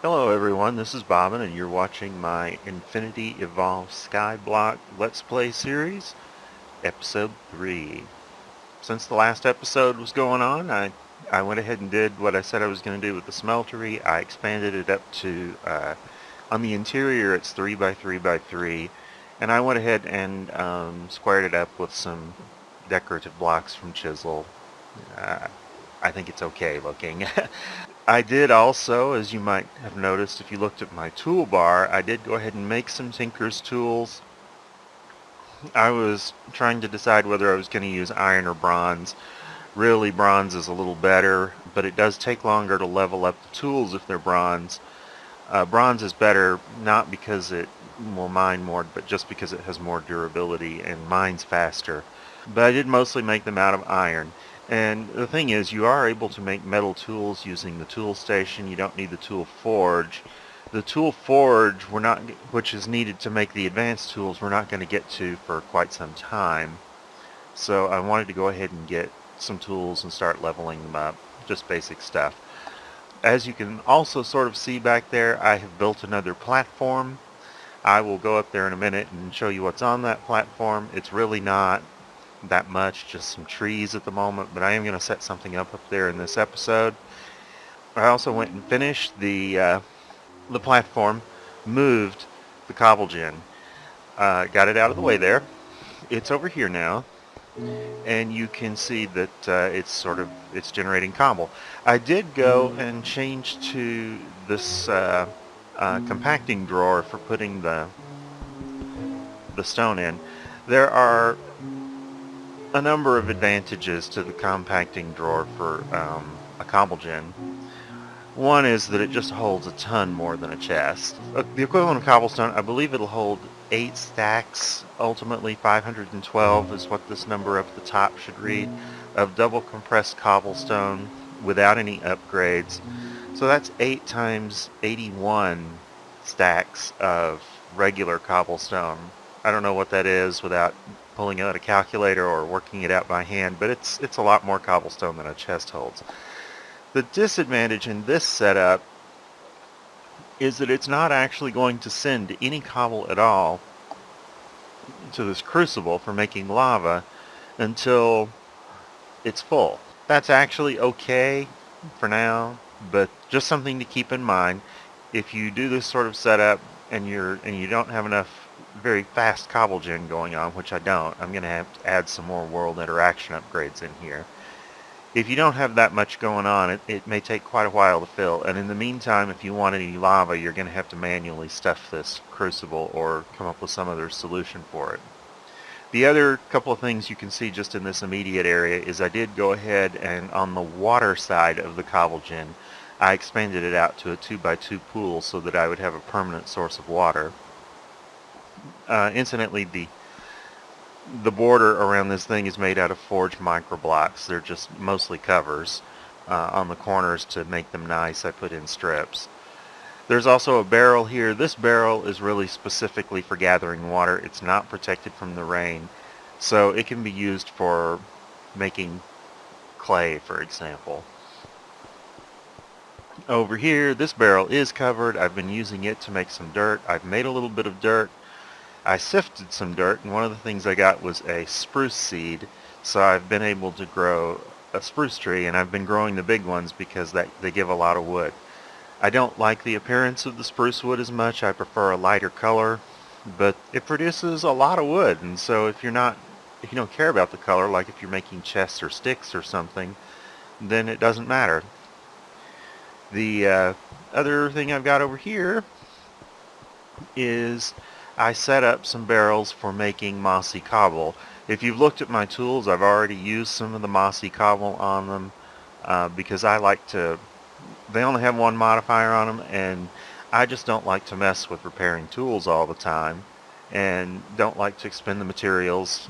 Hello everyone, this is Bobbin and you're watching my Infinity Evolved Skyblock Let's Play series, Episode 3. Since the last episode was going on, I went ahead and did what I said I was going to do with the smeltery. I expanded it up to, on the interior it's 3 by 3 by 3, and I went ahead and squared it up with some decorative blocks from Chisel. I think it's okay looking. I did also, as you might have noticed if you looked at my toolbar, I did go ahead and make some Tinker's tools. I was trying to decide whether I was going to use iron or bronze. Really, bronze is a little better, but it does take longer to level up the tools if they're bronze. Bronze is better not because it will mine more, but just because it has more durability and mines faster. But I did mostly make them out of iron. And the thing is, you are able to make metal tools using the tool station. You don't need the tool forge. The tool forge, which is needed to make the advanced tools, we're not going to get to for quite some time. So I wanted to go ahead and get some tools and start leveling them up, just basic stuff. As you can also sort of see back there, I have built another platform. I will go up there in a minute and show you what's on that platform. It's really not that much, just some trees at the moment, but I am going to set something up there in this episode. I also went and finished the platform, moved the cobble gen, got it out of the way there. It's over here now, and you can see that it's generating cobble. I did go and change to this compacting drawer for putting the stone in. There are a number of advantages to the compacting drawer for a cobble gen. One is that it just holds a ton more than a chest. The equivalent of cobblestone, I believe it'll hold 8 stacks, ultimately 512 is what this number up at the top should read, of double compressed cobblestone without any upgrades. So that's 8 times 81 stacks of regular cobblestone. I don't know what that is without pulling out a calculator or working it out by hand, but it's a lot more cobblestone than a chest holds. The disadvantage in this setup is that it's not actually going to send any cobble at all to this crucible for making lava until it's full. That's actually okay for now, but just something to keep in mind. If you do this sort of setup and you don't have enough very fast cobble gen going on, which I don't, I'm going to have to add some more world interaction upgrades in here. If you don't have that much going on, it may take quite a while to fill, and in the meantime, if you want any lava, you're going to have to manually stuff this crucible or come up with some other solution for it. The other couple of things you can see just in this immediate area is I did go ahead and on the water side of the cobble gen, I expanded it out to a 2x2 pool so that I would have a permanent source of water. Incidentally, the border around this thing is made out of forged microblocks. They're just mostly covers. On the corners to make them nice, I put in strips. There's also a barrel here. This barrel is really specifically for gathering water. It's not protected from the rain, so it can be used for making clay, for example. Over here, this barrel is covered. I've been using it to make some dirt. I've made a little bit of dirt. I sifted some dirt, and one of the things I got was a spruce seed, so I've been able to grow a spruce tree, and I've been growing the big ones because they give a lot of wood. I don't like the appearance of the spruce wood as much. I prefer a lighter color, but it produces a lot of wood, and so if you don't care about the color, like if you're making chests or sticks or something, then it doesn't matter. The other thing I've got over here is I set up some barrels for making mossy cobble. If you've looked at my tools, I've already used some of the mossy cobble on them because I like to, they only have one modifier on them, and I just don't like to mess with repairing tools all the time and don't like to expend the materials,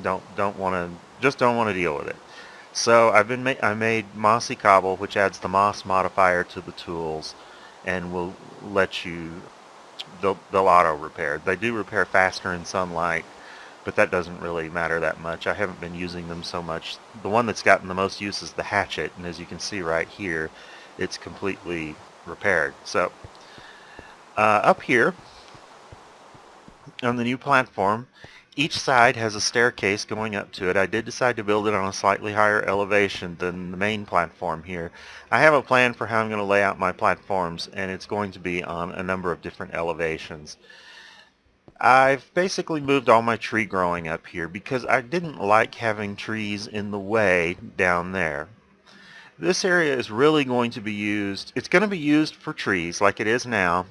don't want to deal with it. So I made mossy cobble, which adds the moss modifier to the tools and will let you, they'll auto repair. They do repair faster in sunlight, but that doesn't really matter that much. I haven't been using them so much. The one that's gotten the most use is the hatchet, and as you can see right here, it's completely repaired. So up here on the new platform, each side has a staircase going up to it. I did decide to build it on a slightly higher elevation than the main platform here. I have a plan for how I'm going to lay out my platforms, and it's going to be on a number of different elevations. I've basically moved all my tree growing up here because I didn't like having trees in the way down there. This area is really going to be used, it's going to be used for trees like it is now,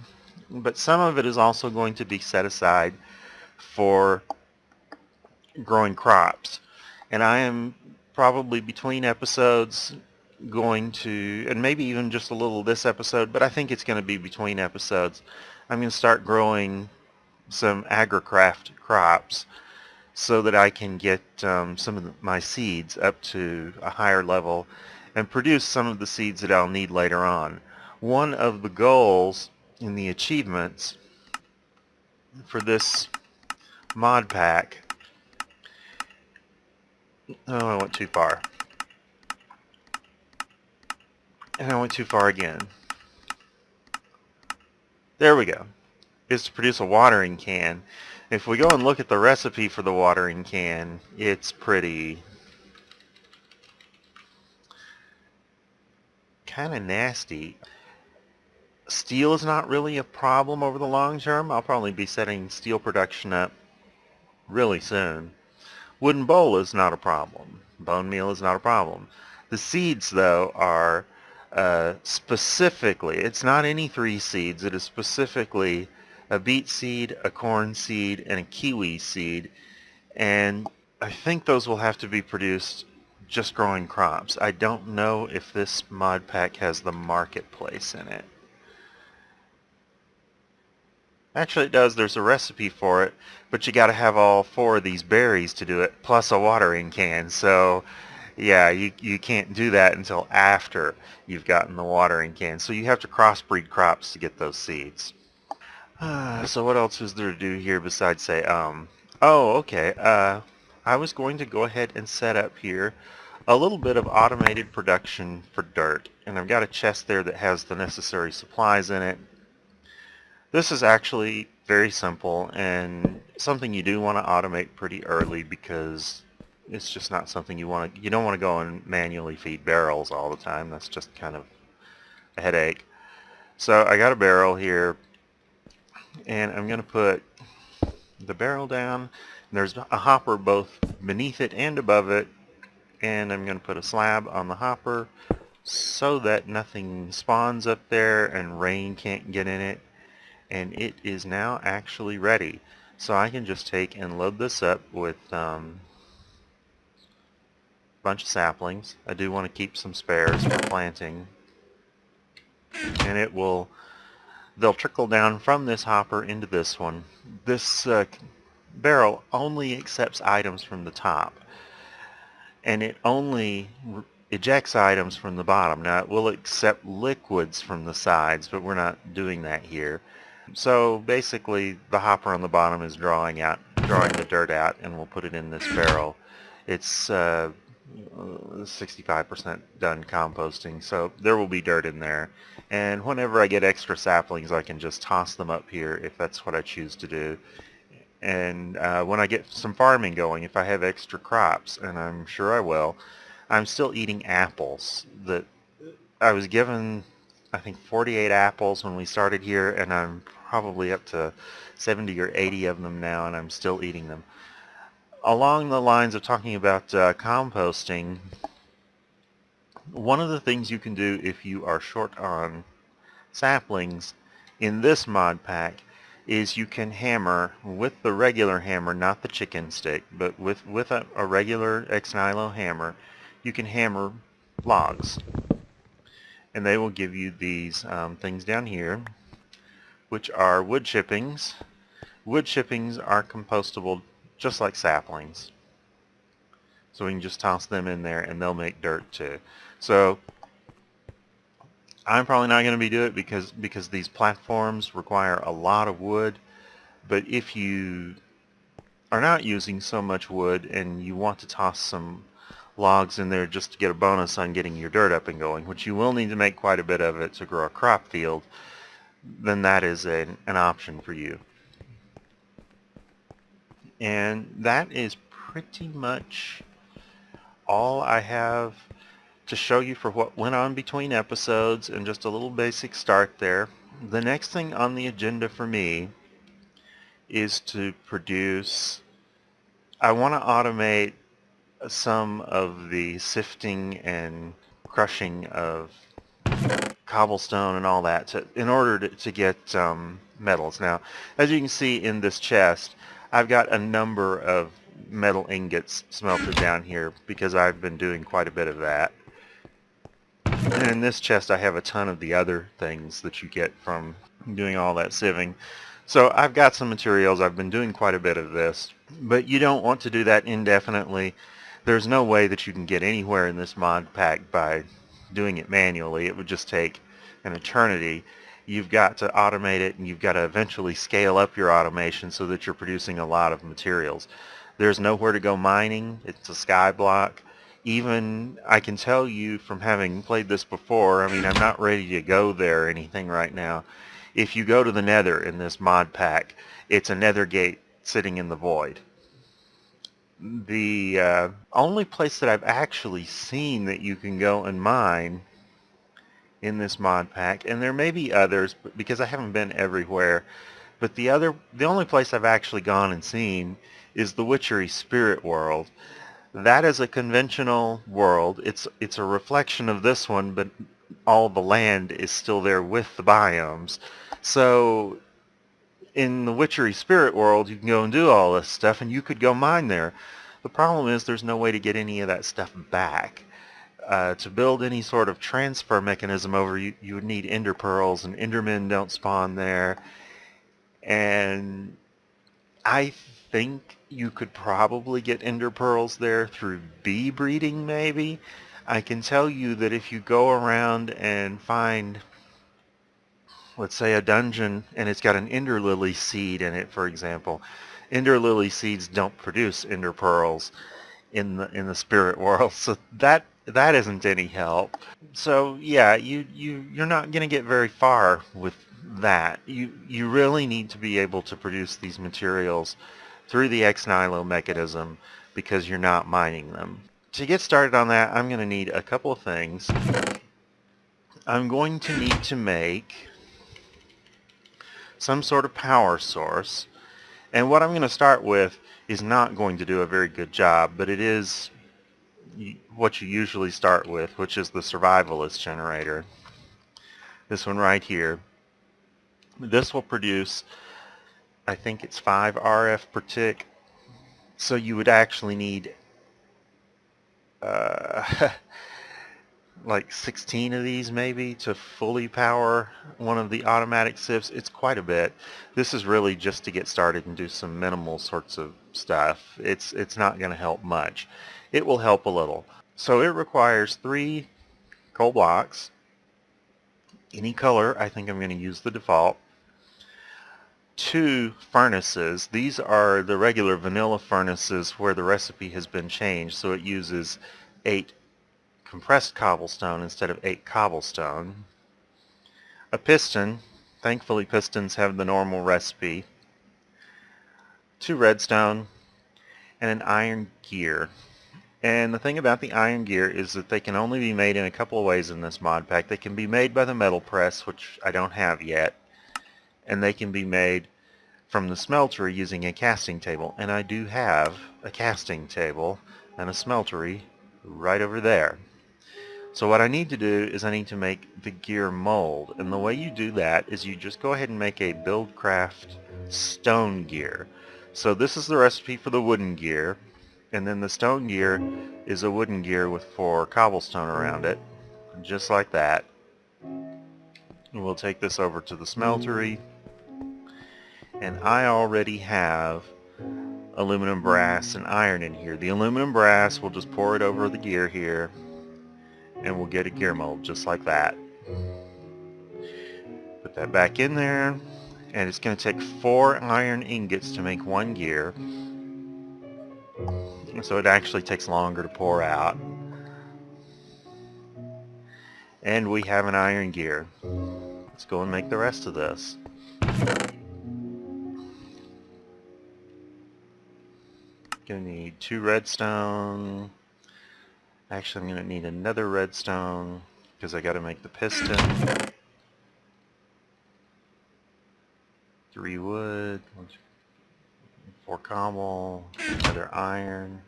but some of it is also going to be set aside for growing crops. And I am probably between episodes going to, and maybe even just a little this episode, but I think it's going to be between episodes, I'm going to start growing some agricraft crops so that I can get some of my seeds up to a higher level and produce some of the seeds that I'll need later on. One of the goals in the achievements for this mod pack, oh, I went too far. And I went too far again. There we go. Is to produce a watering can. If we go and look at the recipe for the watering can, it's pretty kind of nasty. Steel is not really a problem over the long term. I'll probably be setting steel production up really soon. Wooden bowl is not a problem. Bone meal is not a problem. The seeds, though, are specifically, it's not any 3 seeds. It is specifically a beet seed, a corn seed, and a kiwi seed. And I think those will have to be produced just growing crops. I don't know if this mod pack has the marketplace in it. Actually, it does. There's a recipe for it, but you got to have all 4 of these berries to do it, plus a watering can. So, yeah, you can't do that until after you've gotten the watering can. So you have to crossbreed crops to get those seeds. So what else is there to do here besides say, oh, okay. I was going to go ahead and set up here a little bit of automated production for dirt. And I've got a chest there that has the necessary supplies in it. This is actually very simple and something you do want to automate pretty early because it's just not something you don't want to go and manually feed barrels all the time. That's just kind of a headache. So I got a barrel here and I'm going to put the barrel down. There's a hopper both beneath it and above it, and I'm going to put a slab on the hopper so that nothing spawns up there and rain can't get in it. And it is now actually ready. So I can just take and load this up with a bunch of saplings. I do want to keep some spares for planting. And they'll trickle down from this hopper into this one. This barrel only accepts items from the top. And it only ejects items from the bottom. Now it will accept liquids from the sides, but we're not doing that here. So basically the hopper on the bottom is drawing the dirt out, and we'll put it in this barrel. It's 65% done composting, so there will be dirt in there. And whenever I get extra saplings, I can just toss them up here if that's what I choose to do. And when I get some farming going, if I have extra crops, and I'm sure I will, I'm still eating apples. That I was given, I think, 48 apples when we started here, and I'm probably up to 70 or 80 of them now, and I'm still eating them. Along the lines of talking about composting, one of the things you can do if you are short on saplings in this mod pack is you can hammer with the regular hammer, not the chicken stick, but with a regular X-Nilo hammer, you can hammer logs. And they will give you these things down here, which are wood chippings. Wood chippings are compostable just like saplings. So we can just toss them in there and they'll make dirt too. So I'm probably not going to be doing it because these platforms require a lot of wood. But if you are not using so much wood and you want to toss some logs in there just to get a bonus on getting your dirt up and going, which you will need to make quite a bit of it to grow a crop field, then that is an option for you. And that is pretty much all I have to show you for what went on between episodes, and just a little basic start there. The next thing on the agenda for me is to produce, I want to automate some of the sifting and crushing of cobblestone and all that in order to get metals. Now, as you can see in this chest, I've got a number of metal ingots smelted down here because I've been doing quite a bit of that. And in this chest I have a ton of the other things that you get from doing all that sieving. So I've got some materials. I've been doing quite a bit of this, but you don't want to do that indefinitely. There's no way that you can get anywhere in this mod pack by doing it manually. It would just take an eternity. You've got to automate it, and you've got to eventually scale up your automation so that you're producing a lot of materials. There's nowhere to go mining. It's a skyblock. Even, I can tell you from having played this before, I mean, I'm not ready to go there or anything right now. If you go to the nether in this mod pack, it's a nether gate sitting in the void. The only place that I've actually seen that you can go and mine in this mod pack, and there may be others because I haven't been everywhere, but the only place I've actually gone and seen is the Witchery Spirit World. That is a conventional world. It's a reflection of this one, but all the land is still there with the biomes. So in the Witchery Spirit World, you can go and do all this stuff, and you could go mine there. The problem is there's no way to get any of that stuff back. To build any sort of transfer mechanism over, you would need ender pearls, and endermen don't spawn there. And I think you could probably get ender pearls there through bee breeding, maybe. I can tell you that if you go around and find, let's say, a dungeon and it's got an ender lily seed in it, for example, ender lily seeds don't produce ender pearls in the spirit world, so that isn't any help. So yeah, you're not going to get very far with that. You really need to be able to produce these materials through the ex nihilo mechanism because you're not mining them. To get started on that, I'm going to need a couple of things. I'm going to need to make some sort of power source, and what I'm going to start with is not going to do a very good job, but it is what you usually start with, which is the Survivalist Generator. This one right here. This will produce, I think it's 5 RF per tick, so you would actually need like 16 of these maybe to fully power one of the automatic sieves. It's quite a bit. This is really just to get started and do some minimal sorts of stuff. It's not going to help much. It will help a little. So it requires 3 coal blocks, any color. I think I'm going to use the default. 2 furnaces. These are the regular vanilla furnaces where the recipe has been changed, so it uses 8 compressed cobblestone instead of 8 cobblestone. A piston. Thankfully pistons have the normal recipe. 2 redstone and an iron gear. And the thing about the iron gear is that they can only be made in a couple of ways in this mod pack. They can be made by the metal press, which I don't have yet, and they can be made from the smeltery using a casting table. And I do have a casting table and a smeltery right over there. So what I need to do is I need to make the gear mold, and the way you do that is you just go ahead and make a Buildcraft stone gear. So this is the recipe for the wooden gear, and then the stone gear is a wooden gear with 4 cobblestone around it, just like that. And we'll take this over to the smeltery, and I already have aluminum, brass, and iron in here. The aluminum brass, we'll just pour it over the gear here, and we'll get a gear mold just like that. Put that back in there, and it's going to take 4 iron ingots to make 1 gear. so it actually takes longer to pour out. And we have an iron gear. Let's go and make the rest of this. Gonna need 2 redstone. Actually, I'm gonna need another redstone because I gotta make the piston. 3 wood, 4 cobble, another iron.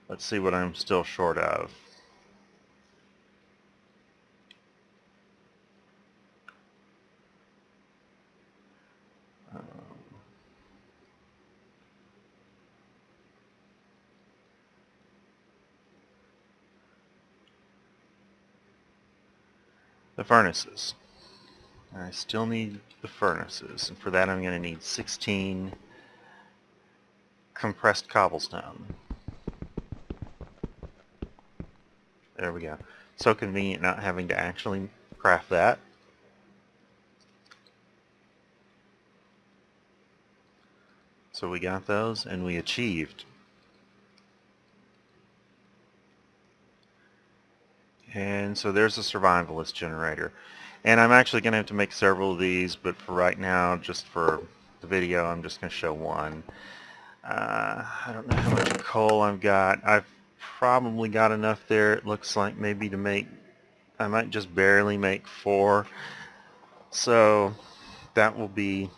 Let's see what I'm still short of. The furnaces. I still need the furnaces, and for that I'm going to need 16 compressed cobblestone. There we go. So convenient not having to actually craft that. So we got those, and we achieved. And so there's a Survivalist Generator. And I'm actually going to have to make several of these, but for right now, just for the video, I'm just going to show one. I don't know how much coal I've got. I've probably got enough there, it looks like, maybe to make, I might just barely make 4. So that will be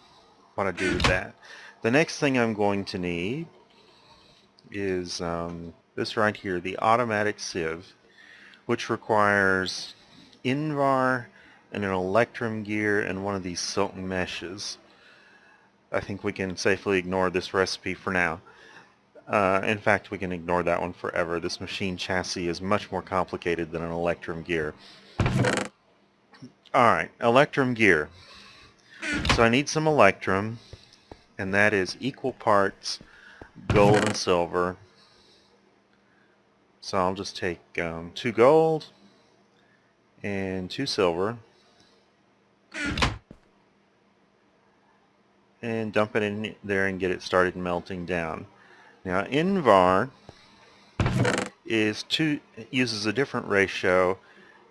what I do with that. The next thing I'm going to need is this right here, the automatic sieve, which requires Invar and an electrum gear and one of these silken meshes. I think we can safely ignore this recipe for now. In fact, we can ignore that one forever. This machine chassis is much more complicated than an electrum gear. Alright, electrum gear. So I need some electrum, and that is equal parts gold and silver. So I'll just take 2 gold and 2 silver and dump it in there and get it started melting down. Now Invar uses a different ratio.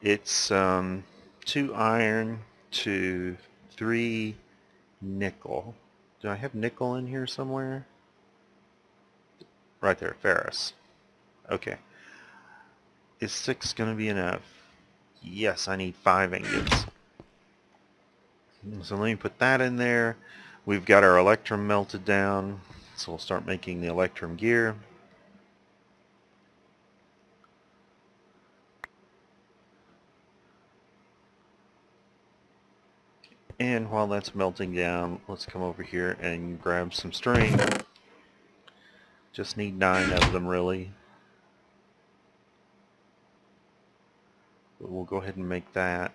It's 2 iron to 3 nickel. Do I have nickel in here somewhere? Right there, ferrous. Okay. Is 6 going to be enough? Yes, I need 5 ingots. So let me put that in there. We've got our electrum melted down, so we'll start making the electrum gear. And while that's melting down, let's come over here and grab some string. Just need 9 of them, really. But we'll go ahead and make that.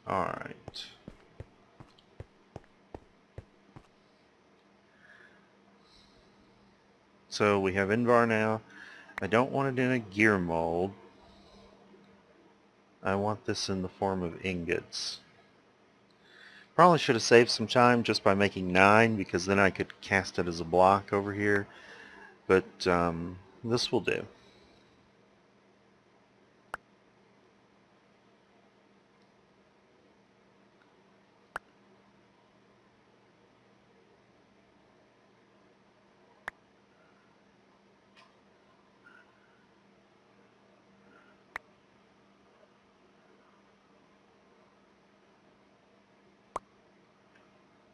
Alright. So we have Invar now. I don't want it in a gear mold. I want this in the form of ingots. Probably should have saved some time just by making 9, because then I could cast it as a block over here. But this will do.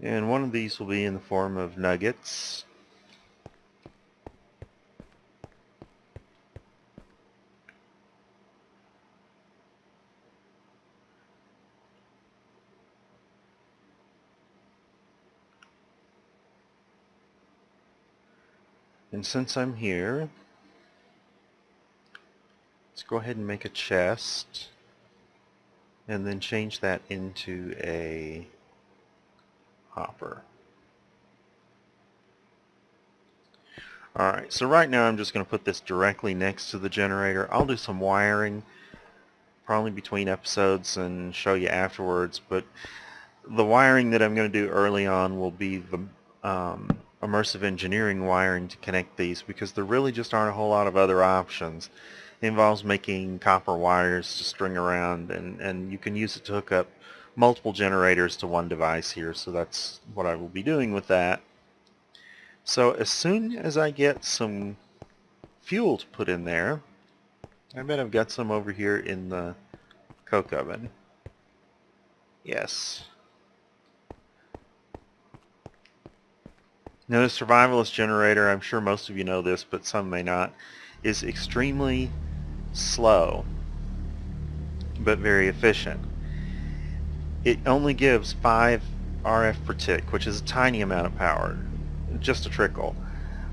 And one of these will be in the form of nuggets. And since I'm here, let's go ahead and make a chest and then change that into a hopper. Alright, so right now I'm just going to put this directly next to the generator. I'll do some wiring probably between episodes and show you afterwards, but the wiring that I'm going to do early on will be the immersive engineering wiring to connect these, because there really just aren't a whole lot of other options. It involves making copper wires to string around, and you can use it to hook up multiple generators to one device here, so that's what I will be doing with that. So as soon as I get some fuel to put in there, I bet I've got some over here in the coke oven. Yes. Now the Survivalist Generator, I'm sure most of you know this, but some may not, is extremely slow, but very efficient. It only gives 5 RF per tick, which is a tiny amount of power, just a trickle.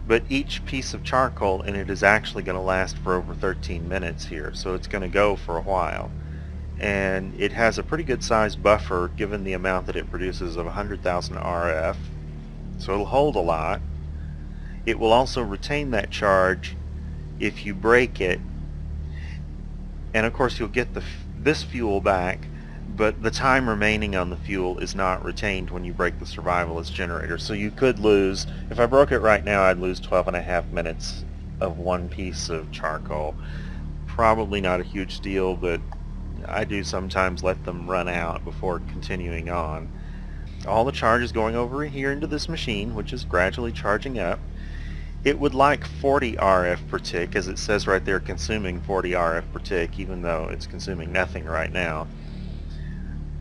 But each piece of charcoal in it is actually going to last for over 13 minutes here, so it's going to go for a while. And it has a pretty good sized buffer given the amount that it produces of 100,000 RF, so it'll hold a lot. It will also retain that charge if you break it, and of course you'll get this fuel back, but the time remaining on the fuel is not retained when you break the Survivalist Generator. So you could lose, if I broke it right now, I'd lose 12.5 minutes of one piece of charcoal. Probably not a huge deal, but I do sometimes let them run out before continuing on. All the charge is going over here into this machine, which is gradually charging up. It would like 40 RF per tick, as it says right there, consuming 40 RF per tick, even though it's consuming nothing right now.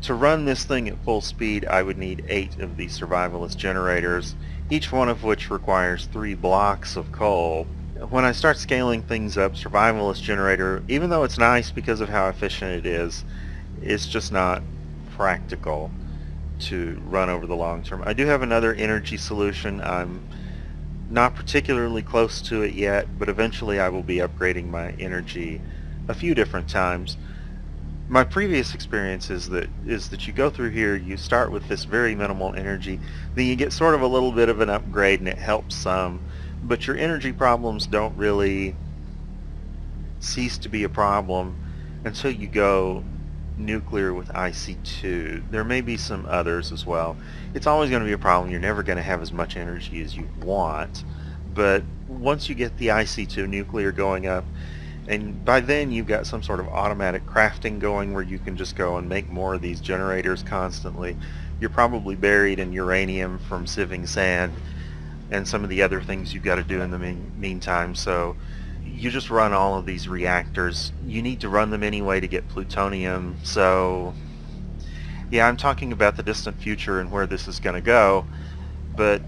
To run this thing at full speed, I would need 8 of these Survivalist generators, each one of which requires 3 blocks of coal. When I start scaling things up, Survivalist Generator, even though it's nice because of how efficient it is, it's just not practical to run over the long term. I do have another energy solution. I'm not particularly close to it yet, but eventually I will be upgrading my energy a few different times. My previous experience is that you go through here, you start with this very minimal energy, then you get sort of a little bit of an upgrade and it helps some, but your energy problems don't really cease to be a problem until you go nuclear with IC2. There may be some others as well. It's always going to be a problem. You're never going to have as much energy as you want, but once you get the IC2 nuclear going up, and by then you've got some sort of automatic crafting going where you can just go and make more of these generators constantly. You're probably buried in uranium from sieving sand and some of the other things you've got to do in the meantime, so you just run all of these reactors. You need to run them anyway to get plutonium, so yeah, I'm talking about the distant future and where this is going to go, but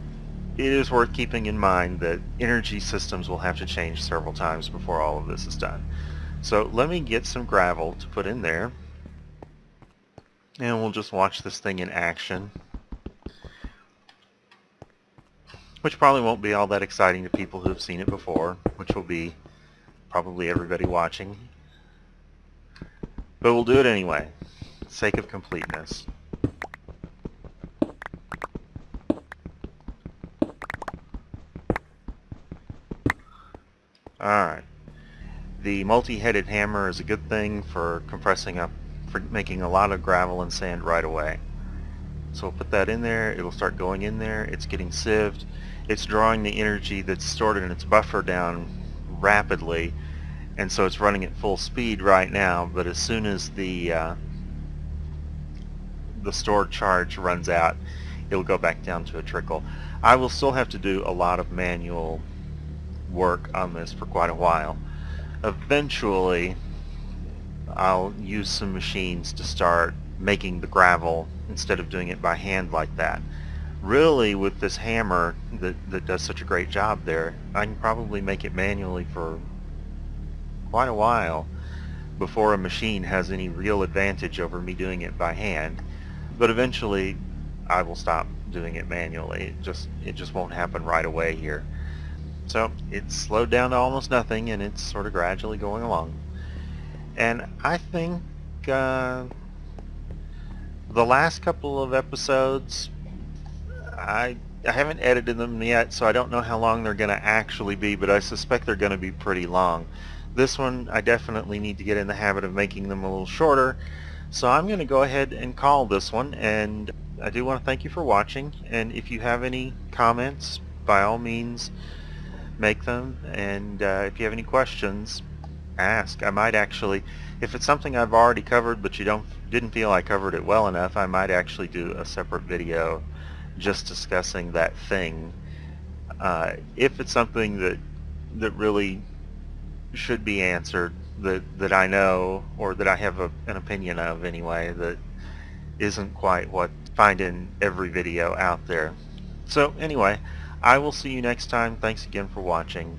it is worth keeping in mind that energy systems will have to change several times before all of this is done. So let me get some gravel to put in there, and we'll just watch this thing in action, which probably won't be all that exciting to people who have seen it before, which will be probably everybody watching. But we'll do it anyway, sake of completeness. Alright. The multi-headed hammer is a good thing for compressing up, for making a lot of gravel and sand right away. So we'll put that in there, it'll start going in there, it's getting sieved, it's drawing the energy that's stored in its buffer down rapidly, and so it's running at full speed right now, but as soon as the stored charge runs out, it'll go back down to a trickle. I will still have to do a lot of manual work on this for quite a while. Eventually I'll use some machines to start making the gravel instead of doing it by hand like that. Really, with this hammer that does such a great job there, I can probably make it manually for quite a while before a machine has any real advantage over me doing it by hand. But eventually I will stop doing it manually. It just won't happen right away here. So it's slowed down to almost nothing, and it's sort of gradually going along. And I think the last couple of episodes, I I haven't edited them yet, so I don't know how long they're going to actually be, but I suspect they're going to be pretty long. This one, I definitely need to get in the habit of making them a little shorter, so I'm going to go ahead and call this one, and I do want to thank you for watching, and if you have any comments, by all means, make them, and if you have any questions, ask. I might actually, if it's something I've already covered but you didn't feel I covered it well enough, I might actually do a separate video just discussing that thing. If it's something that really should be answered, that I know, or that I have an opinion of anyway, that isn't quite what I find in every video out there. So anyway, I will see you next time. Thanks again for watching.